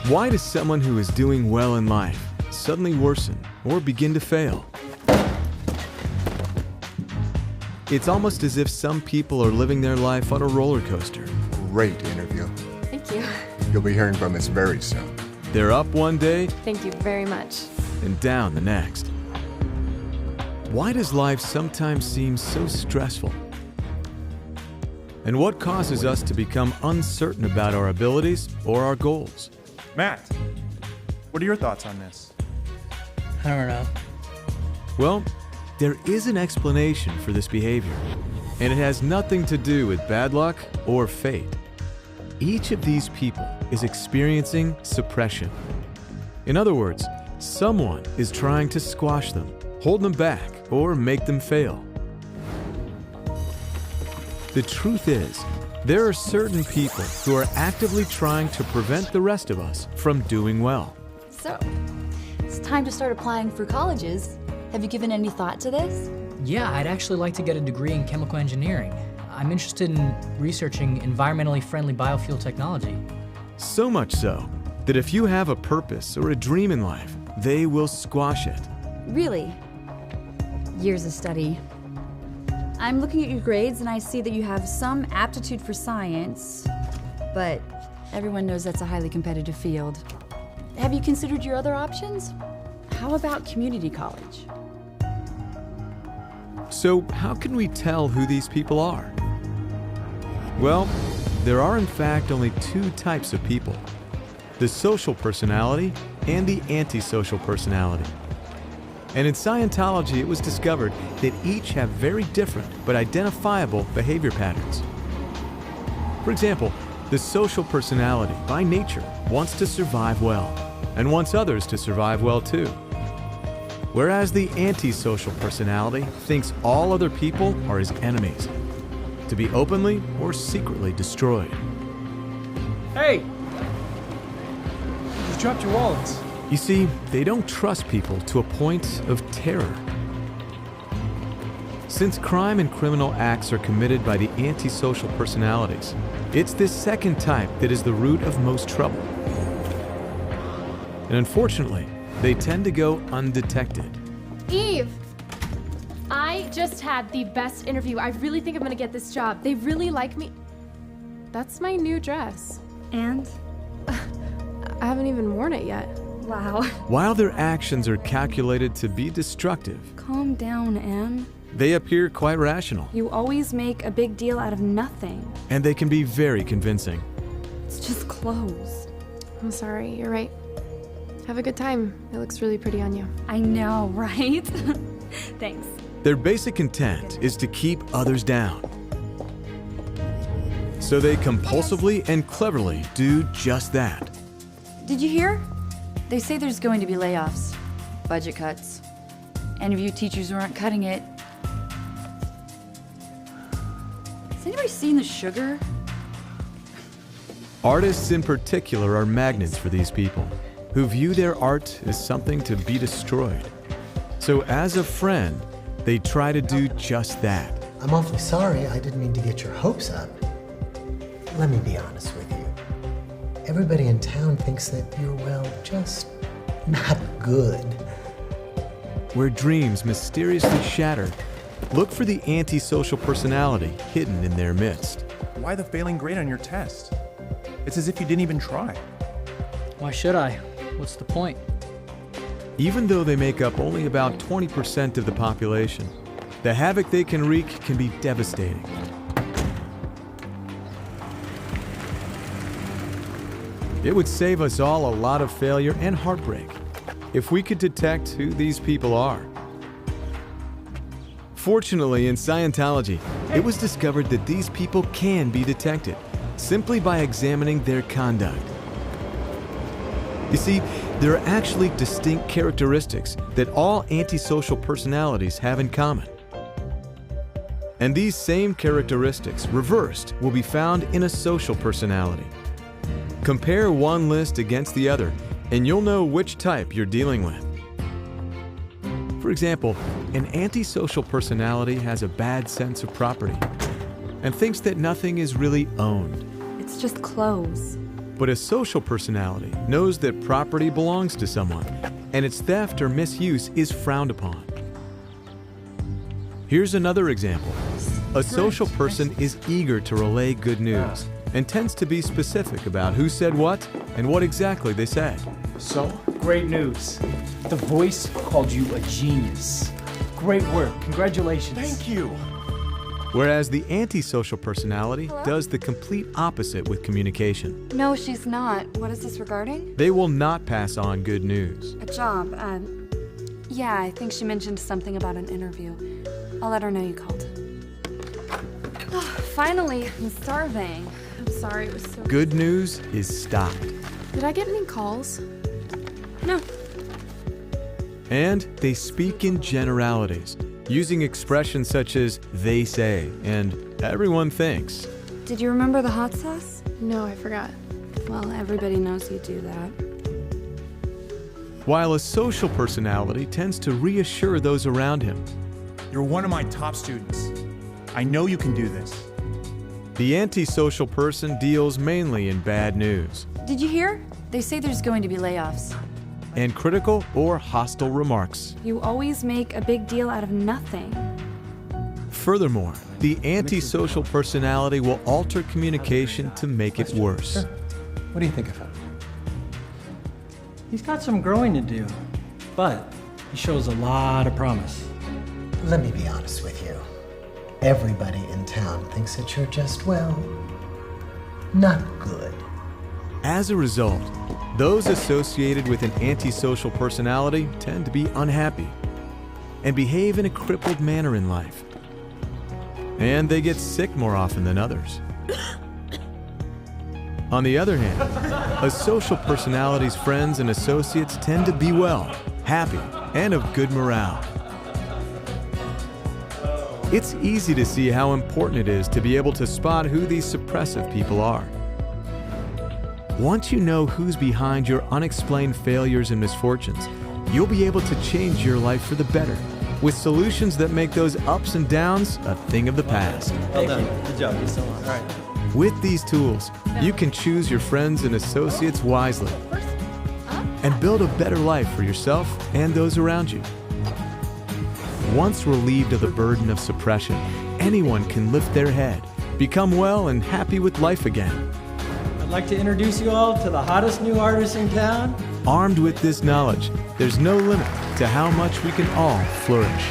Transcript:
Why does someone who is doing well in life suddenly worsen or begin to fail? It's almost as if some people are living their life on a roller coaster. Great interview. Thank you. You'll be hearing from us very soon. They're up one day Thank you very much. and down the next. Why does life sometimes seem so stressful? And what causes us to become uncertain about our abilities or our goals? Matt, what are your thoughts on this? I don't know. Well, there is an explanation for this behavior, and it has nothing to do with bad luck or fate. Each of these people is experiencing suppression. In other words, someone is trying to squash them, hold them back, or make them fail. The truth is, there are certain people who are actively trying to prevent the rest of us from doing well. So, it's time to start applying for colleges. Have you given any thought to this? Yeah, I'd actually like to get a degree in chemical engineering. I'm interested in researching environmentally friendly biofuel technology. So much so that if you have a purpose or a dream in life, they will squash it. Really? Years of study. I'm looking at your grades and I see that you have some aptitude for science, but everyone knows that's a highly competitive field. Have you considered your other options? How about community college? So how can we tell who these people are? Well, there are in fact only two types of people: the social personality and the antisocial personality. And in Scientology, it was discovered that each have very different but identifiable behavior patterns. For example, the social personality, by nature, wants to survive well, and wants others to survive well too. Whereas the antisocial personality thinks all other people are his enemies, to be openly or secretly destroyed. Hey! You dropped your wallets. You see, they don't trust people to a point of terror. Since crime and criminal acts are committed by the antisocial personalities, it's this second type that is the root of most trouble. And unfortunately, they tend to go undetected. Eve! I just had the best interview. I really think I'm gonna get this job. They really like me. That's my new dress. And? I haven't even worn it yet. Wow. While their actions are calculated to be destructive, Calm down, Em. they appear quite rational, You always make a big deal out of nothing. and they can be very convincing. It's just clothes. I'm sorry, you're right. Have a good time. It looks really pretty on you. I know, right? Thanks. Their basic intent is to keep others down. So they compulsively and cleverly do just that. Did you hear? They say there's going to be layoffs, budget cuts. Any of you teachers who aren't cutting it. Has anybody seen the sugar? Artists in particular are magnets for these people, who view their art as something to be destroyed. So as a friend, they try to do just that. I'm awfully sorry. I didn't mean to get your hopes up. Let me be honest with you. Everybody in town thinks that you're, well, just not good. Where dreams mysteriously shatter, look for the antisocial personality hidden in their midst. Why the failing grade on your test? It's as if you didn't even try. Why should I? What's the point? Even though they make up only about 20% of the population, the havoc they can wreak can be devastating. It would save us all a lot of failure and heartbreak if we could detect who these people are. Fortunately, in Scientology, it was discovered that these people can be detected simply by examining their conduct. You see, there are actually distinct characteristics that all antisocial personalities have in common. And these same characteristics, reversed, will be found in a social personality. Compare one list against the other, and you'll know which type you're dealing with. For example, an antisocial personality has a bad sense of property and thinks that nothing is really owned. It's just clothes. But a social personality knows that property belongs to someone, and its theft or misuse is frowned upon. Here's another example. A social person is eager to relay good news and tends to be specific about who said what and what exactly they said. So, great news. The Voice called you a genius. Great work. Congratulations. Thank you. Whereas the antisocial personality does the complete opposite with communication. No, she's not. What is this regarding? They will not pass on good news. A job. Yeah, I think she mentioned something about an interview. I'll let her know you called. Finally, I'm starving. I'm sorry, it was so... Good news is stopped. Did I get any calls? No. And they speak in generalities, using expressions such as they say and everyone thinks. Did you remember the hot sauce? No, I forgot. Well, everybody knows you do that. While a social personality tends to reassure those around him, You're one of my top students. I know you can do this. the antisocial person deals mainly in bad news Did you hear? They say there's going to be layoffs. and critical or hostile remarks. You always make a big deal out of nothing. Furthermore, the antisocial personality will alter communication to make it worse. What do you think of him? He's got some growing to do, but he shows a lot of promise. Let me be honest with you. Everybody in town thinks that you're just, well, not good. As a result, those associated with an antisocial personality tend to be unhappy and behave in a crippled manner in life. And they get sick more often than others. On the other hand, a social personality's friends and associates tend to be well, happy, and of good morale. It's easy to see how important it is to be able to spot who these suppressive people are. Once you know who's behind your unexplained failures and misfortunes, you'll be able to change your life for the better with solutions that make those ups and downs a thing of the past. Well done. Good job. You're so on. All right. With these tools, you can choose your friends and associates wisely and build a better life for yourself and those around you. Once relieved of the burden of suppression, anyone can lift their head, become well and happy with life again. I'd like to introduce you all to the hottest new artist in town. Armed with this knowledge, there's no limit to how much we can all flourish.